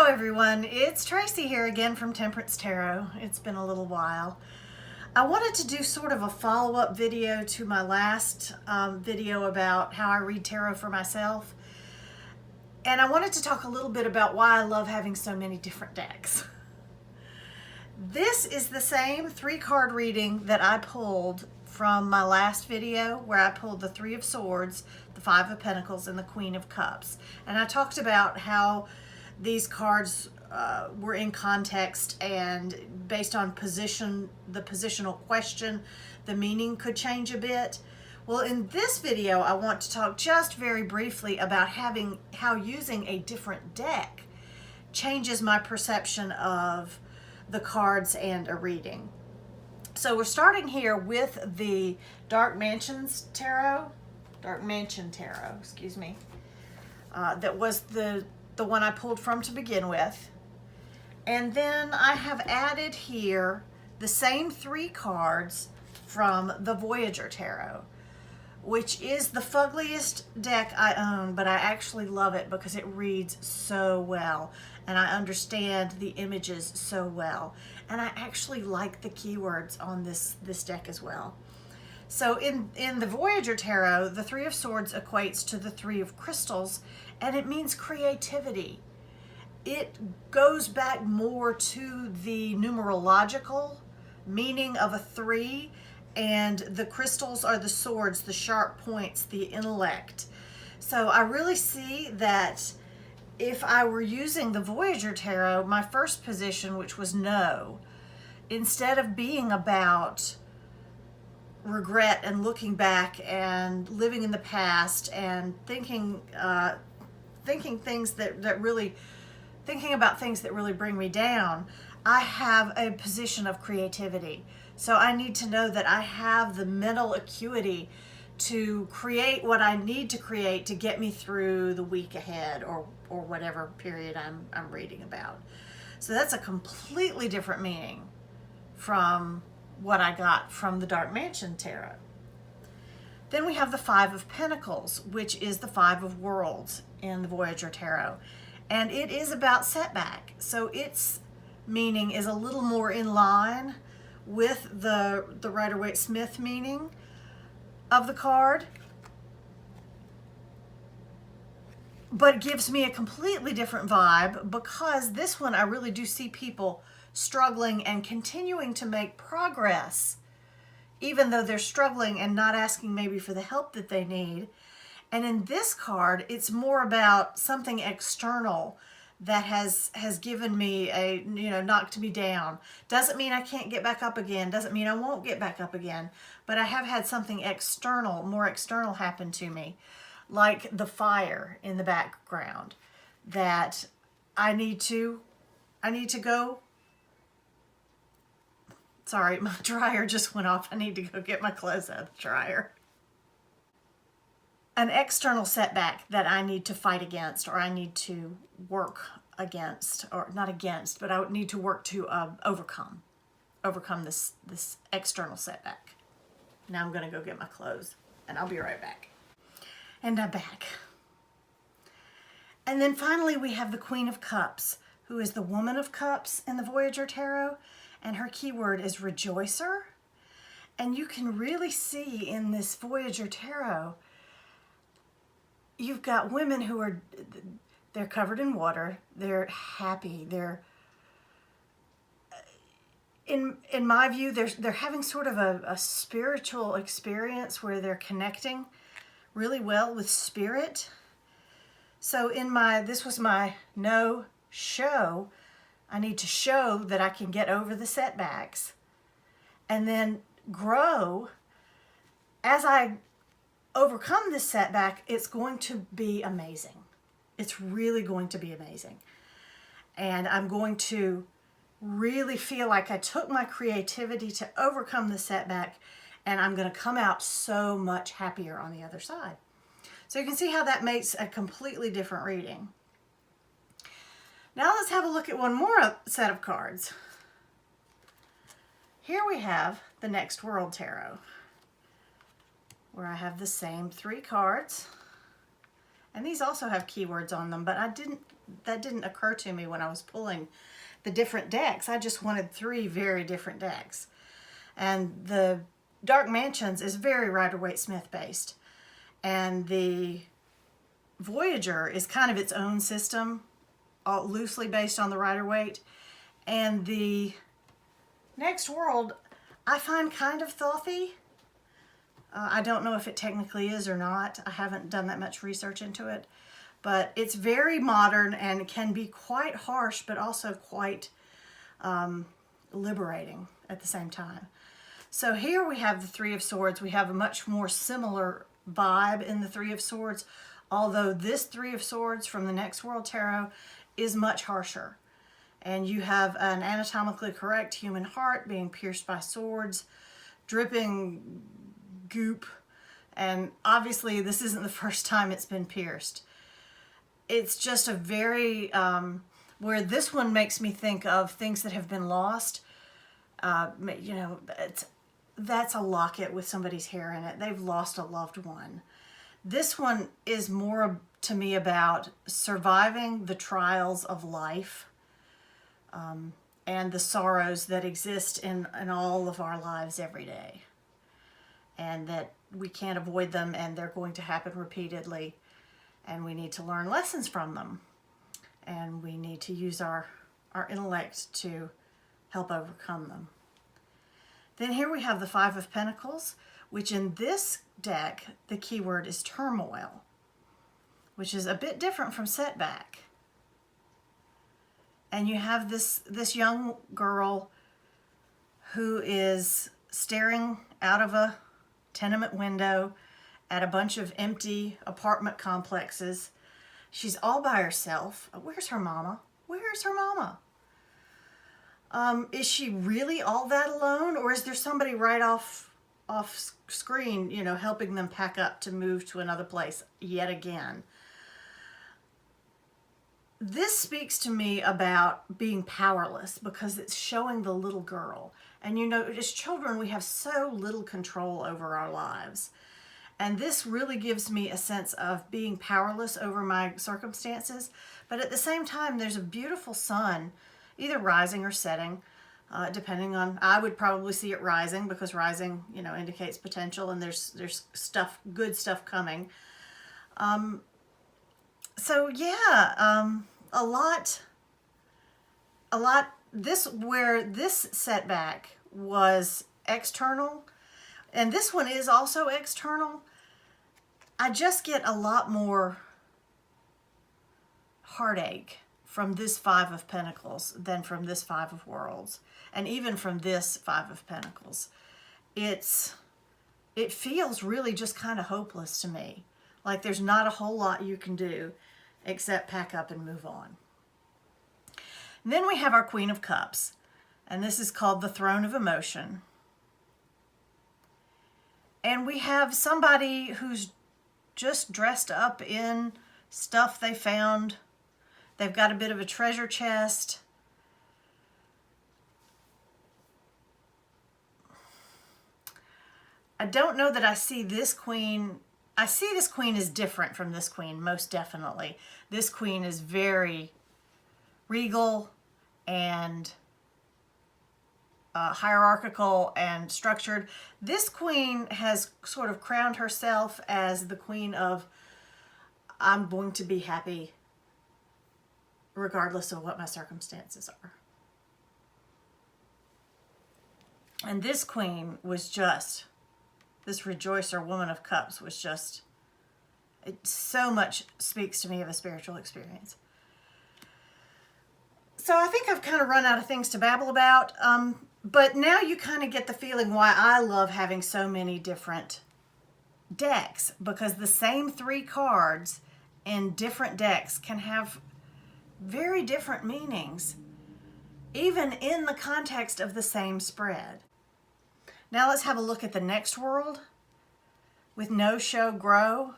Hello everyone, it's Tracy here again from Temperance Tarot. It's been a little while. I wanted to do sort of a follow-up video to my last video about how I read tarot for myself. And I wanted to talk a little bit about why I love having so many different decks. This is the same 3-card reading that I pulled from my last video where I pulled the 3 of Swords, the 5 of Pentacles, and the Queen of Cups. And I talked about how these cards were in context, and based on position, the positional question, the meaning could change a bit. Well, in this video, I want to talk just very briefly about how using a different deck changes my perception of the cards and a reading. So we're starting here with the Dark Mansion Tarot, excuse me. That was the one I pulled from to begin with. And then I have added here the same 3 cards from the Voyager Tarot, which is the fuggliest deck I own, but I actually love it because it reads so well and I understand the images so well. And I actually like the keywords on this deck as well. So in the Voyager Tarot, the 3 of Swords equates to the 3 of Crystals, and it means creativity. It goes back more to the numerological meaning of a 3, and the crystals are the swords, the sharp points, the intellect. So I really see that if I were using the Voyager Tarot, my first position, which was no, instead of being about regret and looking back and living in the past and thinking about things that really bring me down, I have a position of creativity. So I need to know that I have the mental acuity to create what I need to create to get me through the week ahead or whatever period I'm reading about. So that's a completely different meaning from what I got from the Dark Mansion Tarot. Then we have the 5 of Pentacles, which is the 5 of Worlds in the Voyager Tarot. And it is about setback. So its meaning is a little more in line with the Rider-Waite-Smith meaning of the card. But it gives me a completely different vibe because this one I really do see people struggling and continuing to make progress, even though they're struggling and not asking maybe for the help that they need. And in this card, it's more about something external that has given me knocked me down. Doesn't mean I can't get back up again. Doesn't mean I won't get back up again. But I have had something more external happen to me, like the fire in the background, that I need to go. Sorry, my dryer just went off. I need to go get my clothes out of the dryer. An external setback that I need to fight against, or I need to work against, or not against, but I would need to work to overcome this external setback. Now I'm going to go get my clothes, and I'll be right back. And I'm back. And then finally we have the Queen of Cups, who is the Woman of Cups in the Voyager Tarot, and her keyword is rejoicer. And you can really see in this Voyager Tarot, you've got women who they're covered in water, they're happy, they're, in my view, they're having sort of a spiritual experience where they're connecting really well with spirit. So this was my no show. I need to show that I can get over the setbacks and then grow. As I overcome this setback, it's going to be amazing. It's really going to be amazing. And I'm going to really feel like I took my creativity to overcome the setback, and I'm going to come out so much happier on the other side. So you can see how that makes a completely different reading. Now let's have a look at one more set of cards. Here we have the Next World Tarot, where I have the same 3 cards. And these also have keywords on them, but I didn't that didn't occur to me when I was pulling the different decks. I just wanted 3 very different decks. And the Dark Mansions is very Rider-Waite-Smith based. And the Voyager is kind of its own system, loosely based on the Rider-Waite. And the Next World, I find kind of thothy. I don't know if it technically is or not. I haven't done that much research into it. But it's very modern and can be quite harsh, but also quite liberating at the same time. So here we have the Three of Swords. We have a much more similar vibe in the Three of Swords, although this Three of Swords from the Next World Tarot is much harsher. And you have an anatomically correct human heart being pierced by swords, dripping goop, and obviously this isn't the first time it's been pierced. It's just a very, where this one makes me think of things that have been lost. You know, that's a locket with somebody's hair in it. They've lost a loved one. This one is more to me about surviving the trials of life, and the sorrows that exist in all of our lives every day. And that we can't avoid them, and they're going to happen repeatedly. And we need to learn lessons from them. And we need to use our intellect to help overcome them. Then here we have the Five of Pentacles, which in this deck, the keyword is turmoil, which is a bit different from setback. And you have this young girl who is staring out of a tenement window at a bunch of empty apartment complexes. She's all by herself. Where's her mama? Where's her mama? Is she really all that alone, or is there somebody right off screen, you know, helping them pack up to move to another place yet again? This speaks to me about being powerless, because it's showing the little girl. And you know, as children, we have so little control over our lives. And this really gives me a sense of being powerless over my circumstances. But at the same time, there's a beautiful sun, either rising or setting, depending on, I would probably see it rising, because rising, you know, indicates potential, and there's stuff, good stuff coming. So yeah, a lot, where this setback was external, and this one is also external, I just get a lot more heartache from this Five of Pentacles than from this Five of Worlds, and even from this Five of Pentacles. It feels really just kind of hopeless to me. Like there's not a whole lot you can do except pack up and move on. And then we have our Queen of Cups, and this is called the Throne of Emotion. And we have somebody who's just dressed up in stuff they found. They've got a bit of a treasure chest. I don't know that I see this queen. I see this queen as different from this queen, most definitely. This queen is very regal and hierarchical and structured. This queen has sort of crowned herself as the queen of, I'm going to be happy regardless of what my circumstances are. And this queen was just, this rejoicer, woman of cups, was just, it so much speaks to me of a spiritual experience. So I think I've kind of run out of things to babble about, but now you kind of get the feeling why I love having so many different decks, because the same 3 cards in different decks can have very different meanings, even in the context of the same spread. Now let's have a look at the Next World with Know, Show, Grow.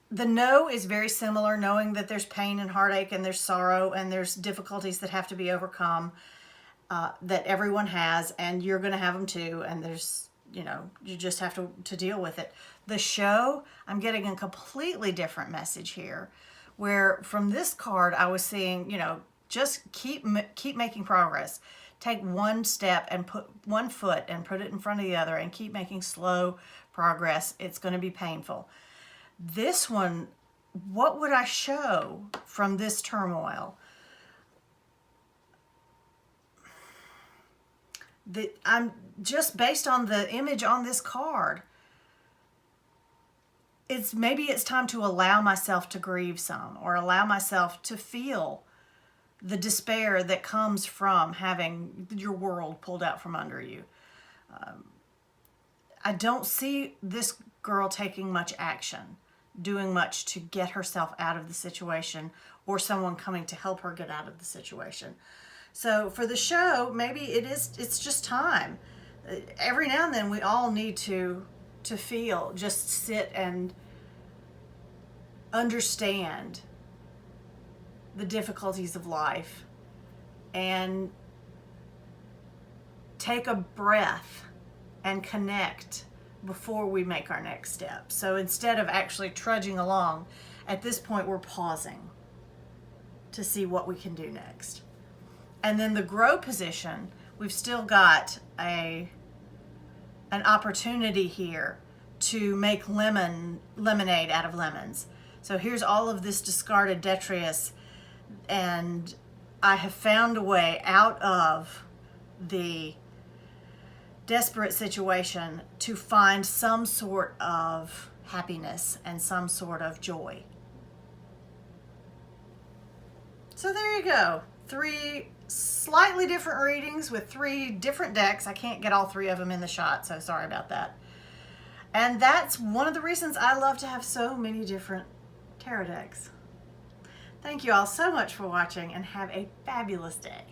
The know is very similar, knowing that there's pain and heartache and there's sorrow and there's difficulties that have to be overcome, that everyone has, and you're going to have them too. And there's, you know, you just have to deal with it. The show, I'm getting a completely different message here, where from this card I was seeing, you know, just keep making progress. Take one step and put one foot and put it in front of the other and keep making slow progress. It's going to be painful. This one, what would I show from this turmoil? I'm just based on the image on this card. Maybe it's time to allow myself to grieve some, or allow myself to feel the despair that comes from having your world pulled out from under you. I don't see this girl taking much action, doing much to get herself out of the situation, or someone coming to help her get out of the situation. So for the show, maybe it's just time. Every now and then we all need to feel, just sit and understand the difficulties of life and take a breath and connect before we make our next step. So instead of actually trudging along, at this point we're pausing to see what we can do next. And then the grow position, we've still got an opportunity here to make lemonade out of lemons. So here's all of this discarded detritus, and I have found a way out of the desperate situation to find some sort of happiness and some sort of joy. So there you go. 3 slightly different readings with 3 different decks. I can't get all 3 of them in the shot, so sorry about that. And that's one of the reasons I love to have so many different tarot decks. Thank you all so much for watching, and have a fabulous day.